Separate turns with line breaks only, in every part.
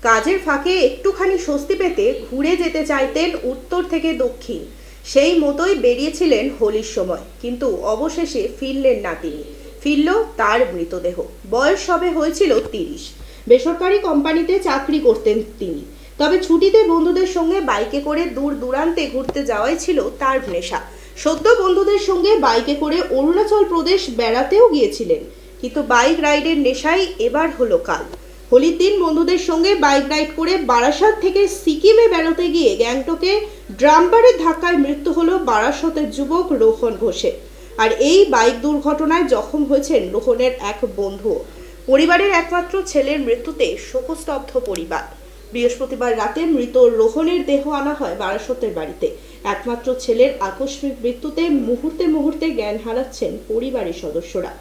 কাজের ফাঁকে একটুখানি স্বস্তি পেতে ঘুরে যেতে চাইতেন উত্তর থেকে দক্ষিণ। সেই মতোই বেরিয়েছিলেন হোলির সময়, কিন্তু অবশেষে ফিরলেন না তিনি। ফিরল তার মৃতদেহ। বয়স সবে হয়েছিল 30। বেসরকারি কোম্পানিতে চাকরি করতেন তিনি। তবে ছুটিতে বন্ধুদের সঙ্গে বাইকে করে দূর দূরান্তে ঘুরতে যাওয়াই ছিল তার নেশা। সদ্য বন্ধুদের সঙ্গে বাইকে করে অরুণাচল প্রদেশ বেড়াতেও গিয়েছিলেন, কিন্তু বাইক রাইডের নেশাই এবার হলো কাল। হোলির দিন বন্ধুদের সঙ্গে বাইক রাইড করে বারাসাত থেকে সিকিমে বেড়াতে গিয়ে গ্যাংটকে ড্রাম্পারের ধাক্কায় মৃত্যু হলো বারাসতের যুবক রোহন ঘোষের। আর এই বাইক দুর্ঘটনায় জখম হয়েছেন রোহনের এক বন্ধু। পরিবারের একমাত্র ছেলের মৃত্যুতে শোকস্তব্ধ পরিবার। বৃহস্পতিবার রাতে মৃত রোহনের দেহ আনা হয় বারাসতের বাড়িতে। একমাত্র ছেলের আকস্মিক মৃত্যুতে মুহূর্তে মুহূর্তে জ্ঞান হারাচ্ছেন পরিবারের সদস্যরা।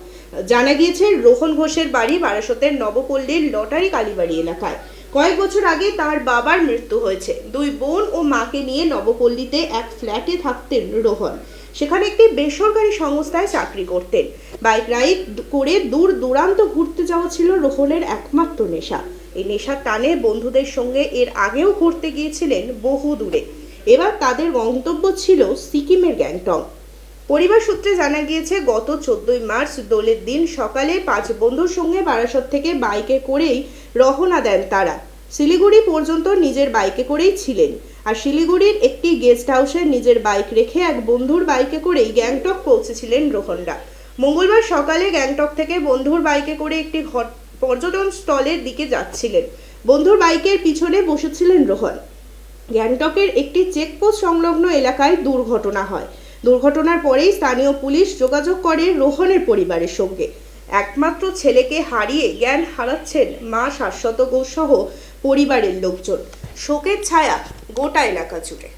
জানা গিয়েছে, রোহন ঘোষের বাড়ি বারাসতের নবপল্লীর লটারি কালীবাড়ি এলাকায়। কয়েক বছর আগে তার বাবার মৃত্যু হয়েছে। দুই বোন ও মাকে নিয়ে নবপল্লীতে এক ফ্ল্যাটে থাকতেন রোহন। সেখানে একটি বেসরকারি সংস্থায় চাকরি করতেন। বাইক রাইড করে দূর দূরান্ত ঘুরতে যাওয়া ছিল রোহনের একমাত্র নেশা। এই নেশার টানে বন্ধুদের সঙ্গে এর আগেও ঘুরতে গিয়েছিলেন বহু দূরে। এবার তাদের গন্তব্য ছিল সিকিমের গ্যাংটক। পরিবার সূত্রে জানা গিয়েছে, গত 14 মার্চ দোলের দিন সকালে 5 বন্ধুর সঙ্গে বারাসত থেকে বাইকে করেই রওনা দেন তারা। শিলিগুড়ি পর্যন্ত নিজের বাইকে করেই ছিলেন। আর শিলিগুড়ির একটি গেস্ট হাউসে নিজের বাইক রেখে এক বন্ধুর বাইকে করেই গ্যাংটক পৌঁছেছিলেন রোহনরা। মঙ্গলবার সকালে গ্যাংটক থেকে বন্ধুর বাইকে করে একটি পর্যটন স্থলের দিকে যাচ্ছিলেন। বন্ধুর বাইকের পিছনে বসেছিলেন রোহন। গ্যাংটকের একটি চেকপোস্ট সংলগ্ন এলাকায় দুর্ঘটনা হয়। দুর্ঘটনার পরেই স্থানীয় পুলিশ যোগাযোগ করে রোহনের পরিবারের সঙ্গে। একমাত্র ছেলেকে হারিয়ে জ্ঞান হারাচ্ছেন মা শাশ্বত ঘোষ সহ পরিবারের লোকজন। শোকের ছায়া গোটা এলাকা জুড়ে।